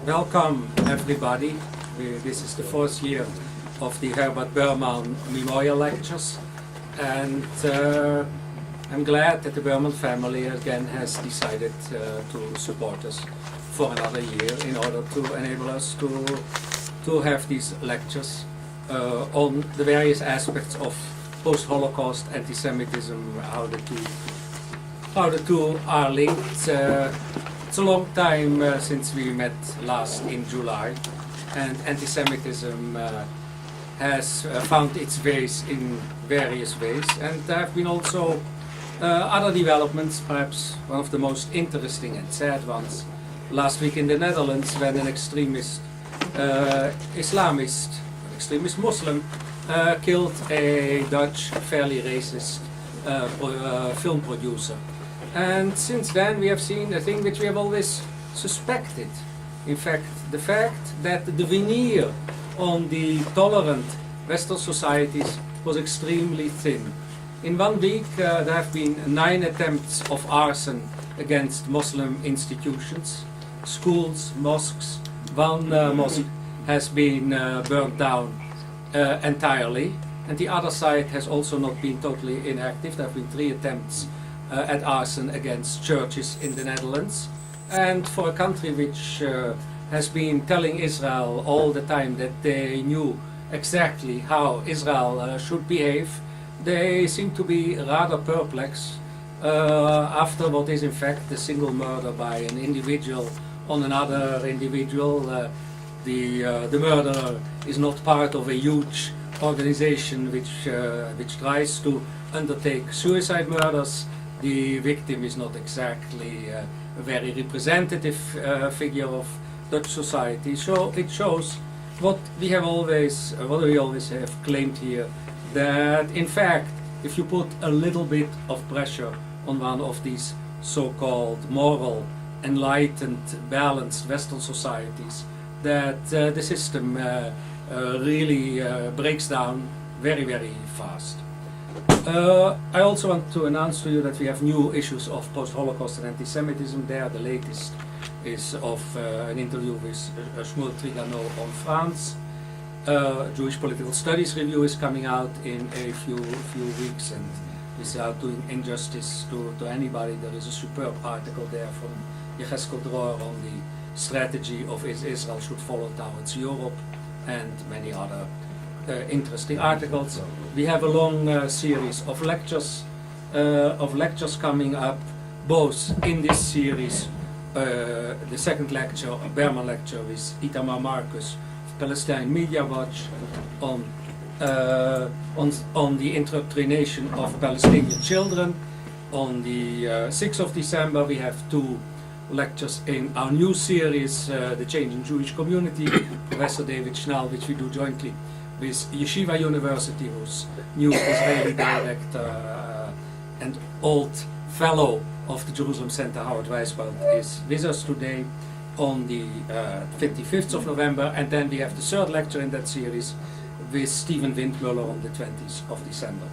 Welcome everybody. This is the fourth year of the Herbert Berman Memorial Lectures, and I'm glad that the Berman family again has decided to support us for another year in order to enable us to have these lectures on the various aspects of post-Holocaust anti-Semitism, how the two are linked. It's a long time since we met last in July, and anti-Semitism has found its ways in various ways, and there have been also other developments, perhaps one of the most interesting and sad ones. Last week in the Netherlands, when an extremist extremist Muslim killed a Dutch, fairly racist film producer. And since then we have seen a thing which we have always suspected. In fact, the fact that the veneer on the tolerant Western societies was extremely thin. In 1 week there have been 9 attempts of arson against Muslim institutions, schools, mosques. One mosque has been burnt down entirely, and the other side has also not been totally inactive. There have been 3 attempts at arson against churches in the Netherlands. And for a country which has been telling Israel all the time that they knew exactly how Israel should behave, they seem to be rather perplexed after what is in fact a single murder by an individual on another individual. The murderer is not part of a huge organization which tries to undertake suicide murders. The victim is not exactly a very representative figure of Dutch society. So it shows what we always have claimed here, that in fact, if you put a little bit of pressure on one of these so-called moral, enlightened, balanced Western societies, that the system really breaks down very, very fast. I also want to announce to you that we have new issues of post-Holocaust and anti-Semitism there. The latest is of an interview with Shmuel Trigano on France. Jewish Political Studies review is coming out in a few weeks, and without doing injustice to anybody, there is a superb article there from Yecheskel Dror on the strategy of Israel should follow towards Europe, and many other interesting articles. We have a long series of lectures coming up, both in this series, the second lecture, a Berman lecture with Itamar Marcus of Palestine Media Watch on the indoctrination of Palestinian children. On the 6th of December we have 2 lectures in our new series, The Change in Jewish Community, Professor David Schnall, which we do jointly with Yeshiva University, whose new Israeli director and old fellow of the Jerusalem Center, Howard Weisfeld, is with us today on the 25th of November, and then we have the 3rd lecture in that series with Stephen Windmuller on the 20th of December.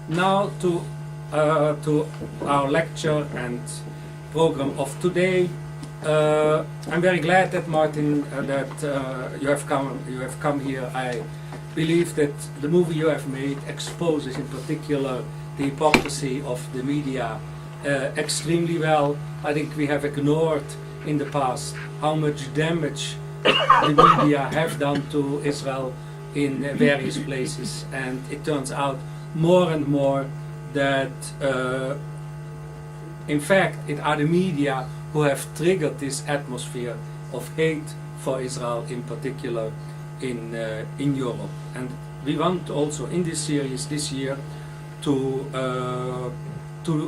Now to our lecture and program of today. I'm very glad that Martin, you have come here. I believe that the movie you have made exposes in particular the hypocrisy of the media extremely well. I think we have ignored in the past how much damage the media have done to Israel in various places, and it turns out more and more that in fact it are the media who have triggered this atmosphere of hate for Israel, in particular in Europe. And we want also in this series this year to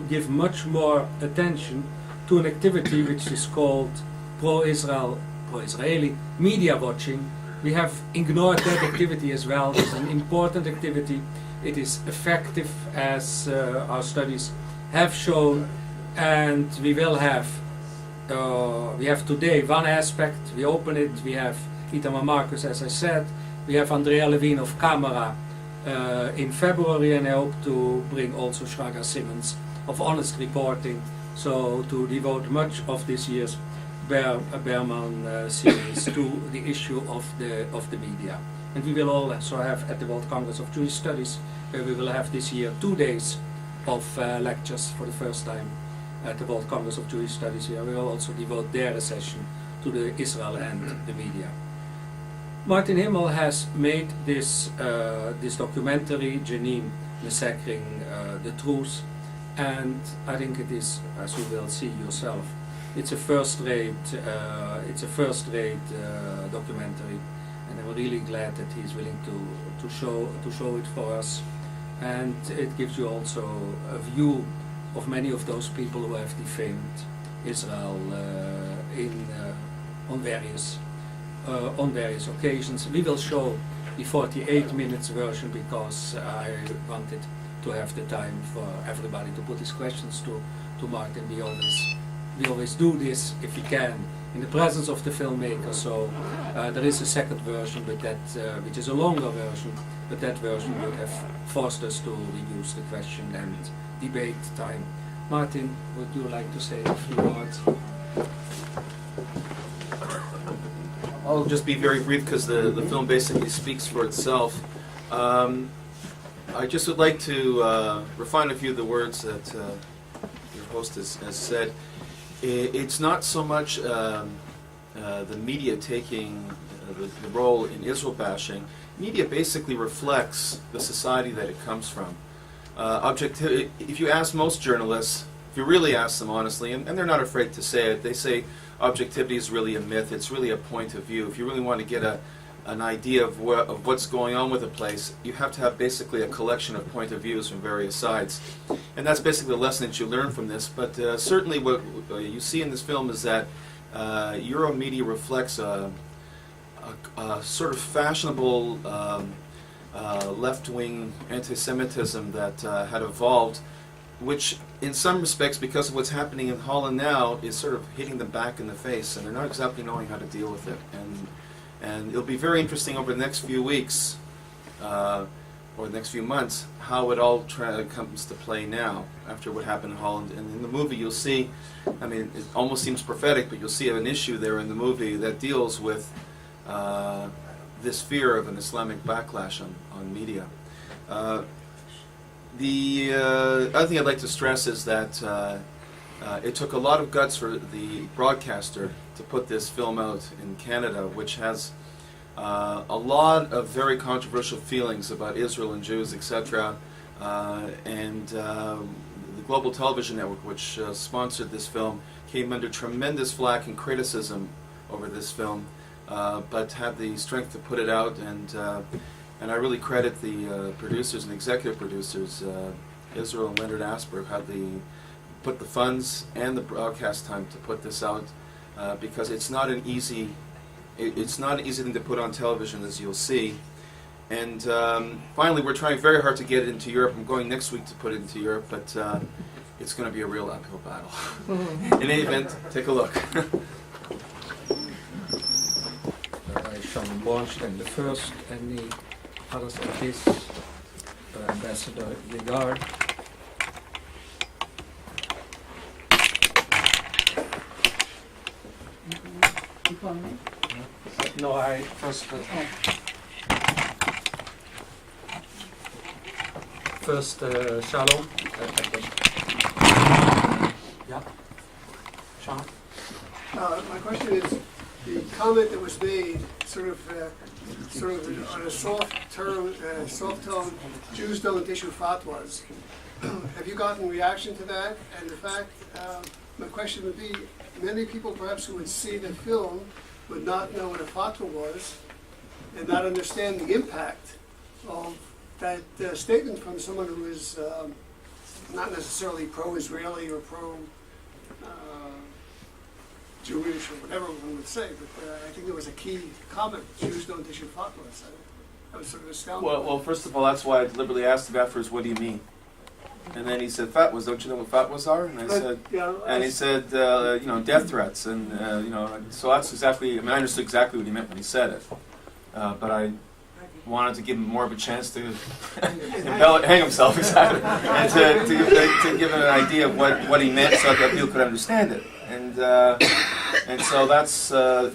give much more attention to an activity which is called pro-Israeli media watching. We have ignored that activity as well. It's an important activity. It is effective, as our studies have shown, and we have today one aspect. We open it. We have Itamar Marcus, as I said. We have Andrea Levine of Camera in February, and I hope to bring also Shraga Simmons of Honest Reporting, so to devote much of this year's Behrman series to the issue of the media. And we will also have at the World Congress of Jewish Studies, where we will have this year 2 days of lectures for the first time at the World Congress of Jewish Studies here. We will also devote there a session to the Israel and the media. Martin Himel has made this documentary, Jenin, Massacring Truth, and I think it is, as you will see yourself, it's a first-rate documentary, and I'm really glad that he's willing to show it for us, and it gives you also a view of many of those people who have defamed Israel on various occasions. We will show the 48 minutes version because I wanted to have the time for everybody to put his questions to Martin. We always do this if we can in the presence of the filmmaker. So there is a second version, but that which is a longer version. But that version would have forced us to reduce the question and debate time. Martin, would you like to say a few words? I'll just be very brief because the film basically speaks for itself. I just would like to refine a few of the words that your host has said. It's not so much the media taking the role in Israel bashing. Media basically reflects the society that it comes from. Objectivity. If you ask most journalists, if you really ask them honestly, and they're not afraid to say it, they say objectivity is really a myth. It's really a point of view. If you really want to get an idea of what's going on with a place, you have to have basically a collection of point of views from various sides. And that's basically the lesson that you learn from this. But certainly what you see in this film is that Euro media reflects a sort of fashionable left-wing anti-Semitism that had evolved, which in some respects, because of what's happening in Holland now, is sort of hitting them back in the face, and they're not exactly knowing how to deal with it. And it'll be very interesting over the next few weeks, or the next few months, how it all comes to play now, after what happened in Holland. And in the movie you'll see, I mean, it almost seems prophetic, but you'll see an issue there in the movie that deals with this fear of an Islamic backlash on media. The other thing I'd like to stress is that it took a lot of guts for the broadcaster to put this film out in Canada, which has a lot of very controversial feelings about Israel and Jews, etc. And the Global Television Network, which sponsored this film, came under tremendous flack and criticism over this film, but had the strength to put it out, and I really credit the producers and executive producers, Israel and Leonard Asberg, how they put the funds and the broadcast time to put this out, because it's not an easy thing to put on television, as you'll see. And finally, we're trying very hard to get it into Europe. I'm going next week to put it into Europe, but it's going to be a real uphill battle. In any event, take a look. Jean Bornstein the first, and the others of this, Ambassador Legard. No, I first. First, Shalom. Yeah. Sean. My question is, the comment that was made, sort of on a soft tone, Jews don't issue fatwas. Have you gotten reaction to that? And in fact, my question would be, many people perhaps who would see the film would not know what a fatwa was and not understand the impact of that statement from someone who is not necessarily pro-Israeli or Jewish or whatever one would say, but I think there was a key comment: Jews don't issue fatwas. I was sort of astounded. Well, first of all, that's why I deliberately asked him afterwards, "What do you mean?" And then he said, "Fatwas. Don't you know what fatwas are?" And I said, yeah, and he said, death threats, and so that's exactly. I mean, I understood exactly what he meant when he said it, but wanted to give him more of a chance to hang himself, exactly, and to give him an idea of what he meant so that people could understand it. And so that's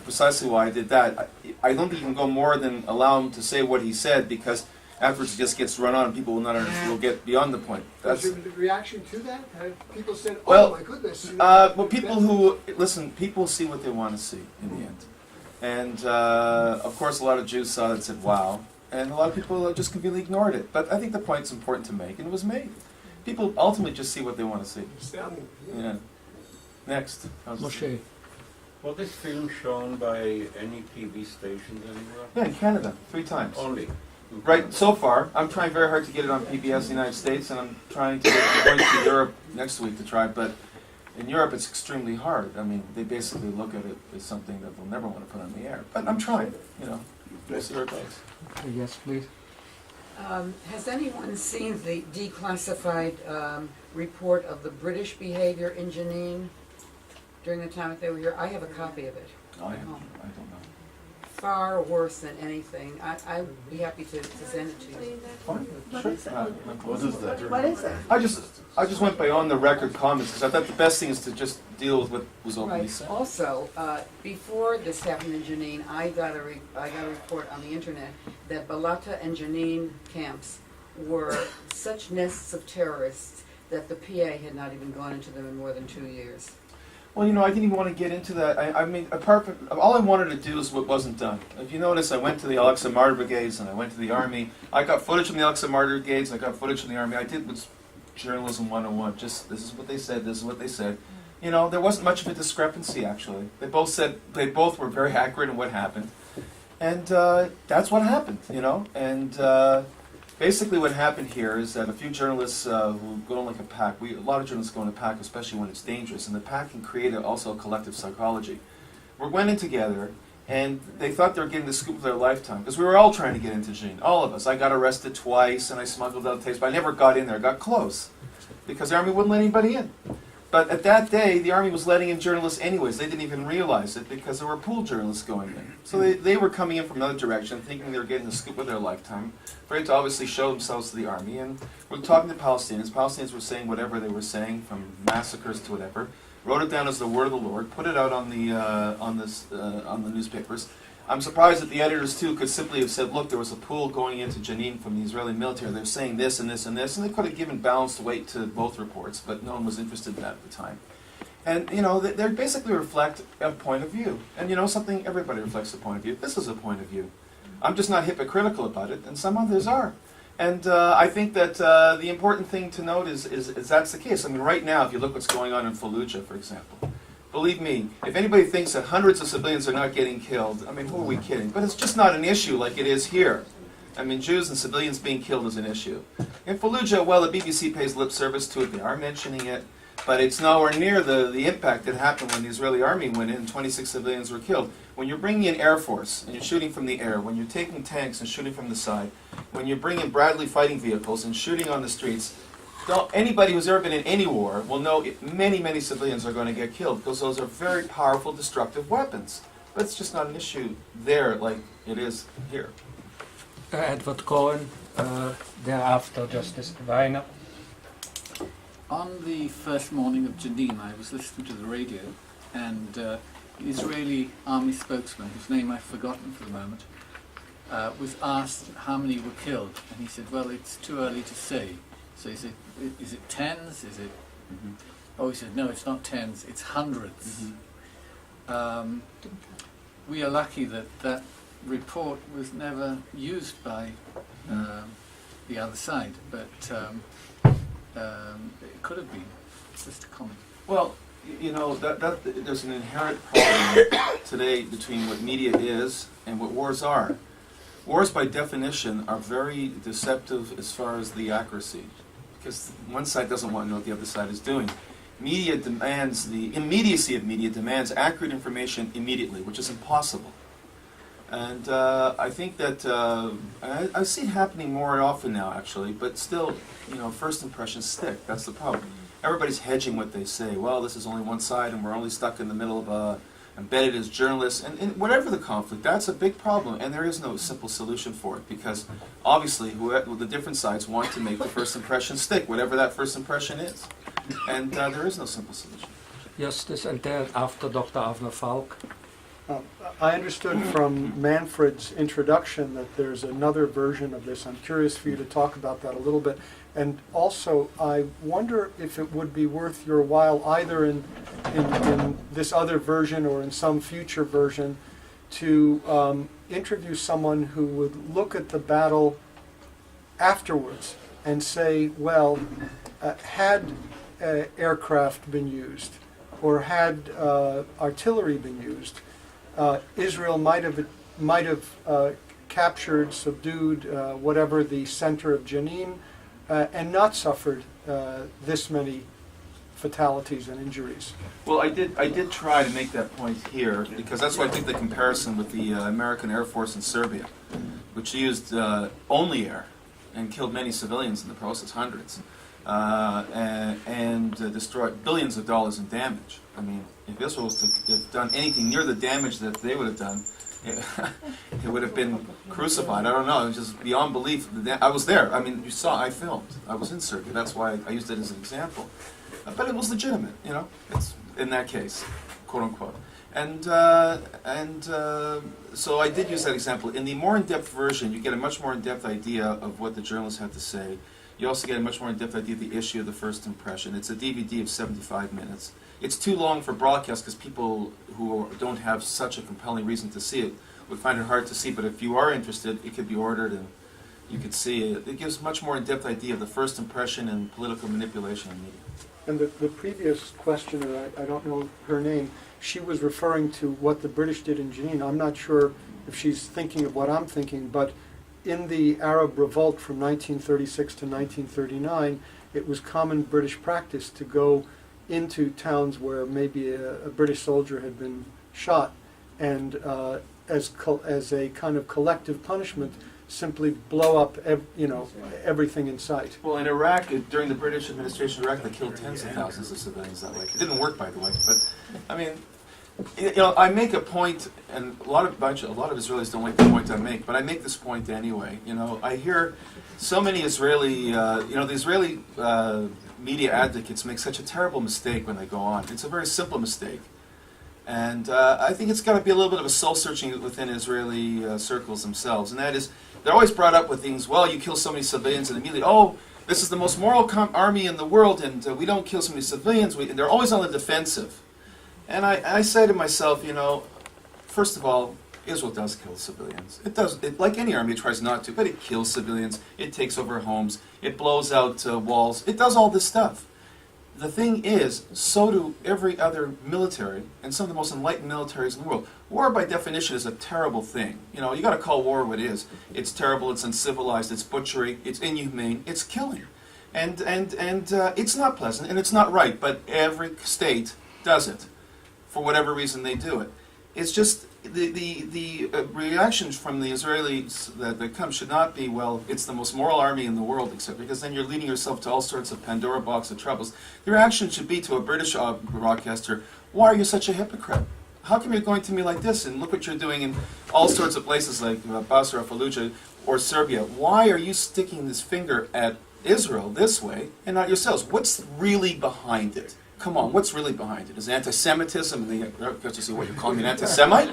precisely why I did that. I don't even go more than allow him to say what he said, because afterwards it just gets run on and people will not understand, will get beyond the point. Was your reaction to that? People said, "Oh well, my goodness." well, people who listen, people see what they want to see in the end, and of course, a lot of Jews saw it and said, "Wow," and a lot of people just completely ignored it. But I think the point's important to make, and it was made. People ultimately just see what they want to see. Astounding. Yeah. Next. Moshe. Was this film shown by any TV stations anywhere? Yeah, in Canada, 3 times. Only. Right, so far, I'm trying very hard to get it on PBS in the United States, and I'm trying to get going to Europe next week to try, but in Europe it's extremely hard. I mean, they basically look at it as something that they'll never want to put on the air. But I'm trying, you know. We'll see where it goes. Yes, please. Has anyone seen the declassified report of the British behavior in Jenin during the time that they were here? I have a copy of it. I don't know. Far worse than anything. I'd be happy to send it to you. Fine, What sure. is it? What is that? What is it? I just went by on the record comments because I thought the best thing is to just deal with what was openly Right. said. Also, before this happened in Jenin, I got a report on the internet that Balata and Jenin camps were such nests of terrorists that the PA had not even gone into them in more than 2 years. Well, you know, I didn't even want to get into that. I mean, apart from, all I wanted to do is what wasn't done. If you notice, I went to the Alexa Martyr Brigades and I went to the Army. I got footage from the Alexa Martyr Brigades, I got footage from the Army. I did what's journalism 101. Just, this is what they said, this is what they said. You know, there wasn't much of a discrepancy, actually. They both were very accurate in what happened. And that's what happened, you know. And basically what happened here is that a few journalists who go in like a pack, a lot of journalists go in a pack, especially when it's dangerous, and the pack can create also a collective psychology. We went in together, and they thought they were getting the scoop of their lifetime, because we were all trying to get into Jenin, all of us. I got arrested twice, and I smuggled out tapes, but I never got in there, I got close, because the Army wouldn't let anybody in. But at that day, the Army was letting in journalists anyways. They didn't even realize it because there were pool journalists going in. So they were coming in from another direction, thinking they were getting the scoop of their lifetime, afraid to obviously show themselves to the Army. And we're talking to Palestinians. Palestinians were saying whatever they were saying, from massacres to whatever. Wrote it down as the word of the Lord, put it out on the newspapers. I'm surprised that the editors, too, could simply have said, look, there was a pool going into Jenin from the Israeli military. They're saying this and this and this. And they could have given balanced weight to both reports, but no one was interested in that at the time. And, you know, they basically reflect a point of view. And, you know, something, everybody reflects a point of view. This is a point of view. I'm just not hypocritical about it, and some others are. And I think that the important thing to note is that's the case. I mean, right now, if you look what's going on in Fallujah, for example, believe me, if anybody thinks that hundreds of civilians are not getting killed, I mean, who are we kidding? But it's just not an issue like it is here. I mean, Jews and civilians being killed is an issue. In Fallujah, well, the BBC pays lip service to it. They are mentioning it. But it's nowhere near the impact that happened when the Israeli army went in and 26 civilians were killed. When you're bringing in Air Force and you're shooting from the air, when you're taking tanks and shooting from the side, when you're bringing Bradley fighting vehicles and shooting on the streets, anybody who's ever been in any war will know many, many civilians are going to get killed because those are very powerful, destructive weapons. But it's just not an issue there like it is here. Edward Cohen, thereafter Justice Weiner. On the first morning of Jenin, I was listening to the radio, and the Israeli army spokesman, whose name I've forgotten for the moment, was asked how many were killed, and he said, well, it's too early to say. So he said, is it tens? Is it... Mm-hmm. Oh, he said, no, it's not tens, it's hundreds. Mm-hmm. We are lucky that that report was never used by the other side, but it could have been. Just a comment. Well, you know, there's an inherent problem today between what media is and what wars are. Wars, by definition, are very deceptive as far as the accuracy, because one side doesn't want to know what the other side is doing. Media demands, the immediacy of media demands accurate information immediately, which is impossible. And I think that I see it happening more often now, actually, but still, you know, first impressions stick. That's the problem. Everybody's hedging what they say. Well, this is only one side, and we're only stuck in the middle of embedded as journalists, and whatever the conflict, that's a big problem, and there is no simple solution for it, because obviously the different sides want to make the first impression stick, whatever that first impression is, and there is no simple solution. Justice, and thereafter Dr. Avner Falk. I understood from Manfred's introduction that there's another version of this. I'm curious for you to talk about that a little bit. And also, I wonder if it would be worth your while, either in this other version or in some future version, to interview someone who would look at the battle afterwards and say, well, had aircraft been used, or had artillery been used, Israel might have captured, subdued, whatever the center of Jenin, and not suffered this many fatalities and injuries. Well, I did try to make that point here, because that's why I think the comparison with the American Air Force in Serbia, which used only air and killed many civilians in the process, hundreds, and destroyed billions of dollars in damage. I mean, if Israel was to have done anything near the damage that they would have done, it would have been crucified. I don't know. It was just beyond belief. I was there. I mean, you saw. I filmed. I was in Serbia. That's why I used it as an example. But it was legitimate, you know. It's in that case, quote unquote. And so I did use that example. In the more in-depth version, you get a much more in-depth idea of what the journalists had to say. You also get a much more in-depth idea of the issue of the first impression. It's a DVD of 75 minutes. It's too long for broadcast because people who don't have such a compelling reason to see it would find it hard to see. But if you are interested, it could be ordered and you could see it. It gives a much more in-depth idea of the first impression and political manipulation in media. And the previous questioner, I don't know her name, she was referring to what the British did in Jenin. I'm not sure if she's thinking of what I'm thinking, but in the Arab revolt from 1936 to 1939, it was common British practice to go into towns where maybe a British soldier had been shot, and as a kind of collective punishment, simply blow up everything in sight. Well, in Iraq, during the British administration of Iraq, they killed tens of thousands of civilians that way. It didn't work, by the way, but I mean, you know, I make a point, and a lot of Israelis don't like the point I make, but I make this point anyway. You know, I hear so many Israeli, the Israeli media advocates make such a terrible mistake when they go on. It's a very simple mistake, and I think it's got to be a little bit of a soul-searching within Israeli circles themselves, and that is, they're always brought up with things, well, you kill so many civilians, and immediately, oh, this is the most moral army in the world, and we don't kill so many civilians, and they're always on the defensive. And I say to myself, you know, first of all, Israel does kill civilians. It does, like any army, it tries not to, but it kills civilians, it takes over homes, it blows out walls, it does all this stuff. The thing is, so do every other military, and some of the most enlightened militaries in the world. War, by definition, is a terrible thing. You know, you got to call war what it is. It's terrible, it's uncivilized, it's butchery, it's inhumane, it's killing. And it's not pleasant, and it's not right, but every state does it. For whatever reason they do it. It's just the reactions from the Israelis that come should not be, well, it's the most moral army in the world, except because then you're leading yourself to all sorts of Pandora box of troubles. The reaction should be to a British broadcaster, why are you such a hypocrite? How come you're going to me like this? And look what you're doing in all sorts of places like Basra, Fallujah, or Serbia. Why are you sticking this finger at Israel this way and not yourselves? What's really behind it? Come on, what's really behind it? Is it anti-Semitism? And they got to see what you're calling me an anti-Semite?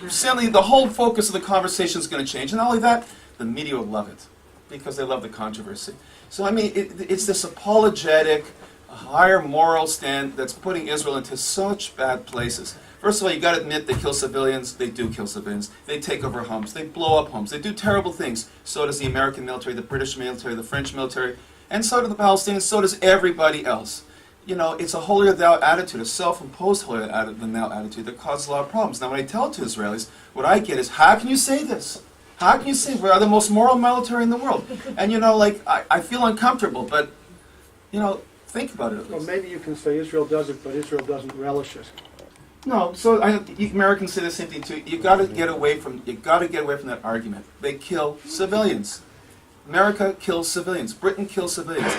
Suddenly, the whole focus of the conversation is going to change. And not only that, the media will love it because they love the controversy. So, I mean, it's this apologetic, higher moral stand that's putting Israel into such bad places. First of all, you got to admit they kill civilians. They do kill civilians. They take over homes. They blow up homes. They do terrible things. So does the American military, the British military, the French military, and so do the Palestinians. So does everybody else. You know, it's a holier-than-thou attitude, a self-imposed holier-than-thou attitude that causes a lot of problems. Now, when I tell it to Israelis, what I get is, how can you say this? How can you say we are the most moral military in the world? And, you know, like, I feel uncomfortable, but, you know, think about it at least. Well, maybe you can say Israel does it, but Israel doesn't relish it. No, so Americans say the same thing too. You got to get away from that argument. They kill civilians. America kills civilians. Britain kills civilians.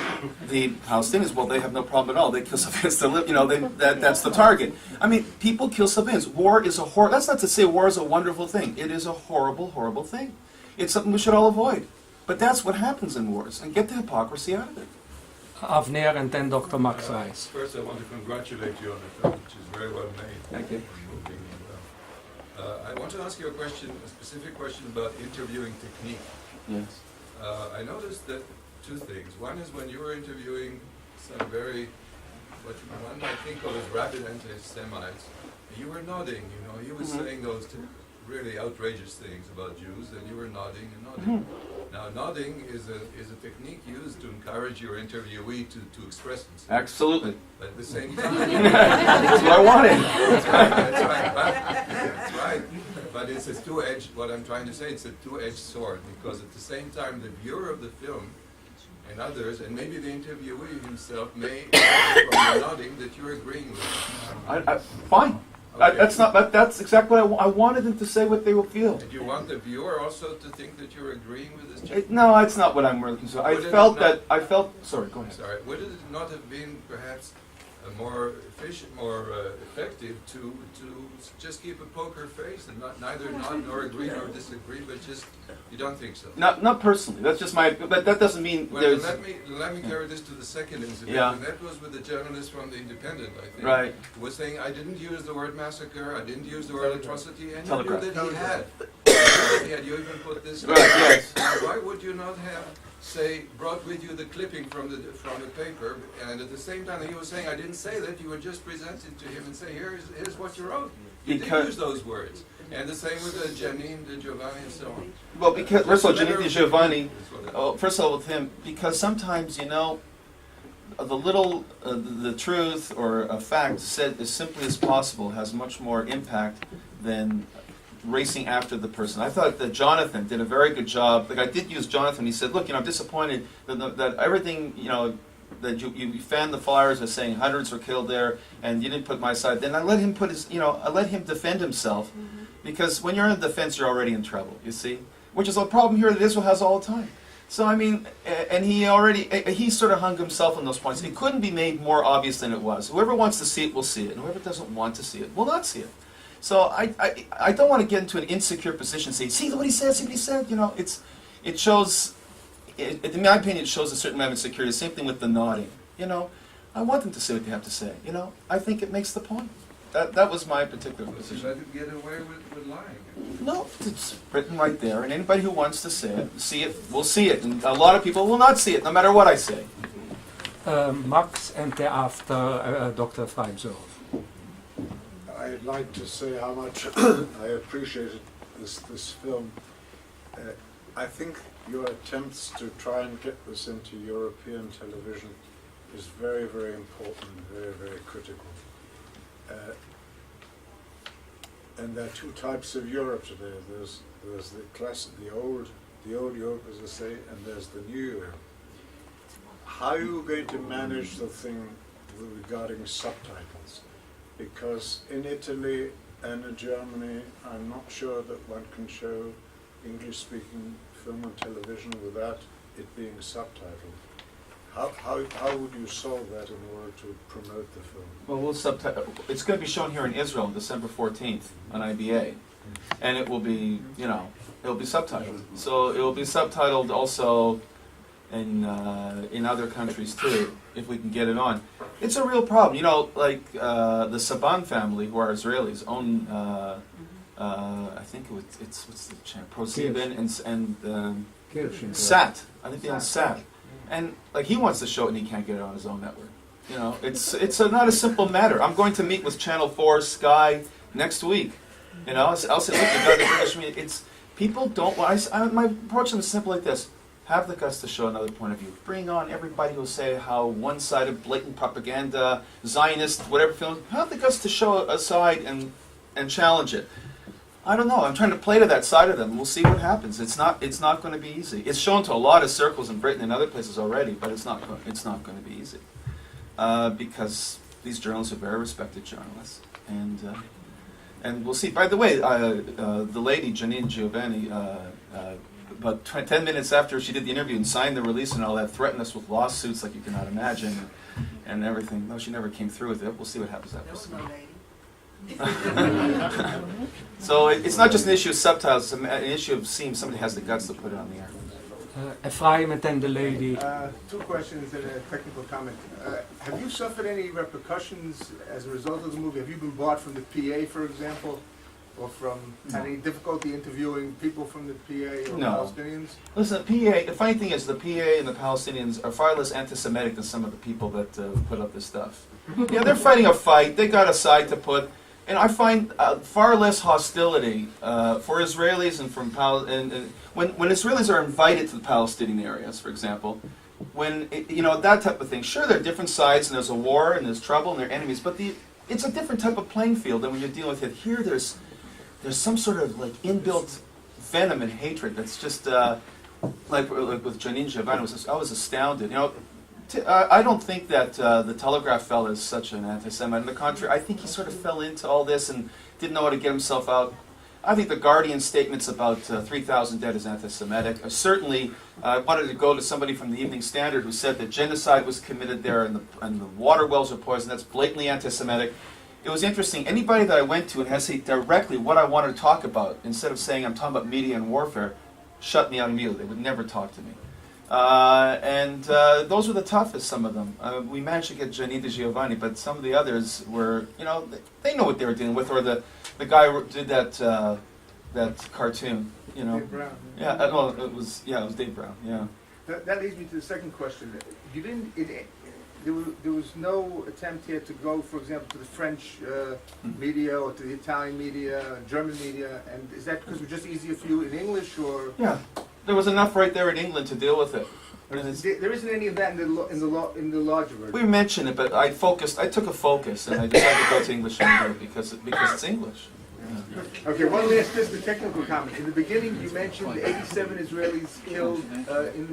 The Palestinians, well, they have no problem at all. They kill civilians to live. That's the target. I mean, people kill civilians. War is a horror. That's not to say war is a wonderful thing. It is a horrible, horrible thing. It's something we should all avoid. But that's what happens in wars. And get the hypocrisy out of it. Avner and then Dr. Max Reis. First, I want to congratulate you on the film, which is very well made. Thank you. Moving well. I want to ask you a specific question about interviewing technique. Yes. I noticed that two things. One is when you were interviewing some very, what one might think of as rabid anti-Semites, you were nodding, he was saying those really outrageous things about Jews, and you were nodding and nodding. Now, nodding is a technique used to encourage your interviewee to express himself. Absolutely. But at the same time, That's what I wanted. That's right. But it's a two-edged, what I'm trying to say, it's a two-edged sword, because at the same time, the viewer of the film and others, and maybe the interviewee himself, may from the nodding that you're agreeing with. Fine. Okay. That's exactly what I wanted them to say what they will feel. Do you want the viewer also to think that you're agreeing with this gentleman? No, it's not what I'm really concerned. Sorry, go ahead. Sorry, would it not have been perhaps more efficient, more effective to just keep a poker face and neither nod nor agree nor disagree, but just you don't think so? Not personally. That's just my. But that doesn't mean Well, there's. let me carry this to the second incident, Yeah. and that was with the journalist from the Independent, I think. Right. Who was saying, I didn't use the word massacre, I didn't use the word atrocity, and you Telegraph. knew that he had. You knew that he had. You even put this. Right. Yes. Now, why would you not have, say, brought with you the clipping from the paper, and at the same time that he was saying, I didn't say that, you would just present it to him and say, here's what you wrote. You did use those words. And the same with the Jenin, the Giovanni, and so on. Well, because first of all, Just a matter Jenin of Giovanni. technique is what it is. First of all, with him, because sometimes the truth or a fact said as simply as possible has much more impact than racing after the person. I thought that Jonathan did a very good job. Like I did use Jonathan. He said, "Look, I'm disappointed that everything, that you fanned the fires as saying hundreds were killed there, and you didn't put my side." Then I let him I let him defend himself, because when you're in defense, you're already in trouble. You see, which is a problem here that Israel has all the time. So I mean, and he sort of hung himself on those points. It couldn't be made more obvious than it was. Whoever wants to see it will see it, and whoever doesn't want to see it will not see it. So I don't want to get into an insecure position, saying, see what he said, see what he said. It shows, in my opinion, it shows a certain amount of insecurity. Same thing with the nodding. I want them to say what they have to say. I think it makes the point. That was my particular But you position. let him get away with lying. No, it's written right there, and anybody who wants to see it, will see it. And a lot of people will not see it, no matter what I say. Max and thereafter Dr. Freimsdorf. I'd like to say how much I appreciated this film. I think your attempts to try and get this into European television is very, very important, very, very critical. And there are two types of Europe today. There's the classic, the old Europe, as I say, and there's the new Europe. How are you going to manage the thing regarding subtitles? Because in Italy and in Germany, I'm not sure that one can show English-speaking film and television without it being subtitled. How would you solve that in order to promote the film? Well, we'll subtitle. It's going to be shown here in Israel, December 14th on IBA, and it will be, it'll be subtitled. So it will be subtitled also in other countries too, if we can get it on. It's a real problem. Like the Saban family, who are Israelis, own I think it's what's the channel? ProSieben and Sat. I think they own Sat. And like he wants to show it and he can't get it on his own network. It's not a simple matter. I'm going to meet with Channel 4, Sky next week. I'll say, look, you got the English media. It's people don't. My approach to them is simple like this: have the guts to show another point of view. Bring on everybody who will say how one-sided, blatant propaganda, Zionist, whatever film. Have the guts to show a side and challenge it. I don't know. I'm trying to play to that side of them. We'll see what happens. It's not going to be easy. It's shown to a lot of circles in Britain and other places already, but it's not going to be easy because these journalists are very respected journalists, and we'll see. By the way, the lady Jenin Giovanni about 10 minutes after she did the interview and signed the release and all that, threatened us with lawsuits like you cannot imagine and everything. No, she never came through with it. We'll see what happens after. There was no lady. So it's not just an issue of subtitles, it's an issue of seeing somebody has the guts to put it on the air. Ephraim and then the lady. Two questions and a technical comment. Have you suffered any repercussions as a result of the movie? Have you been barred from the PA, for example, or from had any difficulty interviewing people from the PA or No. Palestinians? Listen, the funny thing is the PA and the Palestinians are far less anti-Semitic than some of the people that put up this stuff. Yeah, they're fighting a fight. They got a side to put. And I find far less hostility for Israelis and from when Israelis are invited to the Palestinian areas, for example, when that type of thing. Sure, there are different sides, and there's a war, and there's trouble, and there are enemies, but it's a different type of playing field than when you're dealing with it. Here, there's some sort of like inbuilt venom and hatred that's just like with Jenin Jenin. I was astounded. I don't think that the Telegraph fella is such an anti-Semite. On the contrary, I think he sort of fell into all this and didn't know how to get himself out. I think the Guardian statements about 3,000 dead is anti-Semitic. Certainly, I wanted to go to somebody from the Evening Standard who said that genocide was committed there and the water wells are poisoned. That's blatantly anti-Semitic. It was interesting. Anybody that I went to and had to say directly what I wanted to talk about, instead of saying I'm talking about media and warfare, shut me on mute. They would never talk to me. Those were the toughest, some of them. We managed to get Jenin de Giovanni, but some of the others were, they know what they were dealing with. Or the guy who did that cartoon, Dave Brown. Yeah, it was Dave Brown. Yeah. That leads me to the second question. You didn't. There was no attempt here to go, for example, to the French media or to the Italian media, German media, and is that because it was just easier for you in English, or? Yeah, there was enough right there in England to deal with it. There isn't any of that in the larger version. We mentioned it, but I took a focus, and I decided to go to English anyway because it's English. Yeah. Okay, one last just a technical comment. In the beginning, you mentioned 87 Israelis killed in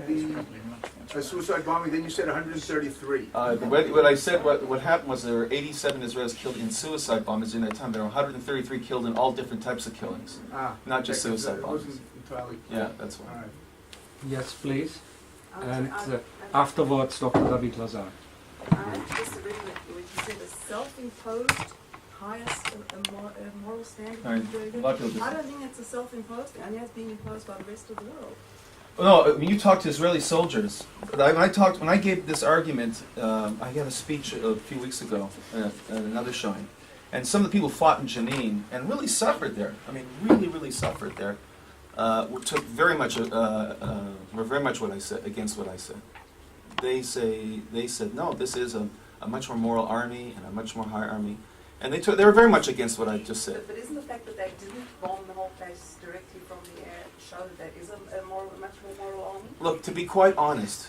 the suicide bombing. Then you said 133. What I said, what happened was there were 87 Israelis killed in suicide bombings during that time. There were 133 killed in all different types of killings, not just suicide bombings. Yeah, that's why. Right. Yes, please. And afterwards, Dr. David Lazar. I'm disagreeing with you said a self-imposed highest moral standard. Right. I don't think it's a self-imposed thing. I think it's being imposed by the rest of the world. No, when you talk to Israeli soldiers, when I gave this argument, I gave a speech a few weeks ago at another showing, and some of the people fought in Jenin and really suffered there. I mean, really suffered there. Took very much were very much what I said against what I said. They said no, this is a much more moral army and a much more higher army, and they were very much against what I just said. But isn't the fact that they didn't bomb the whole place directly from the air show that there is a much more moral army? Look, to be quite honest,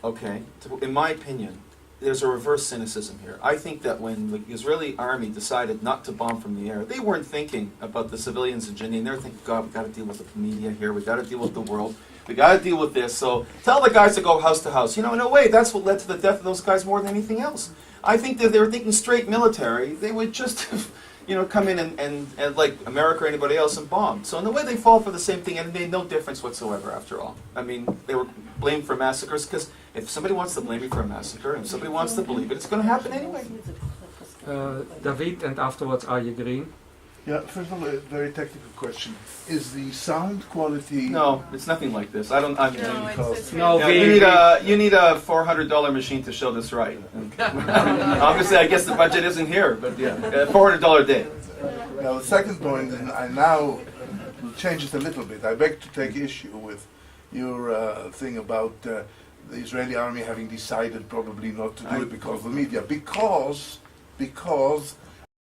okay, in my opinion, there's a reverse cynicism here. I think that when the Israeli army decided not to bomb from the air, they weren't thinking about the civilians in Jenin. They were thinking, God, we've got to deal with the media here. We've got to deal with the world. We've got to deal with this. So tell the guys to go house to house. In a way, that's what led to the death of those guys more than anything else. I think that if they were thinking straight military, they would just come in and like America or anybody else and bomb. So in a way, they fall for the same thing, and it made no difference whatsoever after all. I mean, they were blamed for massacres because if somebody wants to blame you for a massacre, and if somebody wants to believe it, it's going to happen anyway. David, and afterwards Arye Green. Yeah, first of all, a very technical question. Is the sound quality... No, it's nothing like this. I don't... No, you need a $400 machine to show this right. Obviously, I guess the budget isn't here, but yeah, $400 a day. Now, the second point, and I now will change it a little bit. I beg to take issue with your thing about the Israeli army having decided probably not to do it because of the media. Because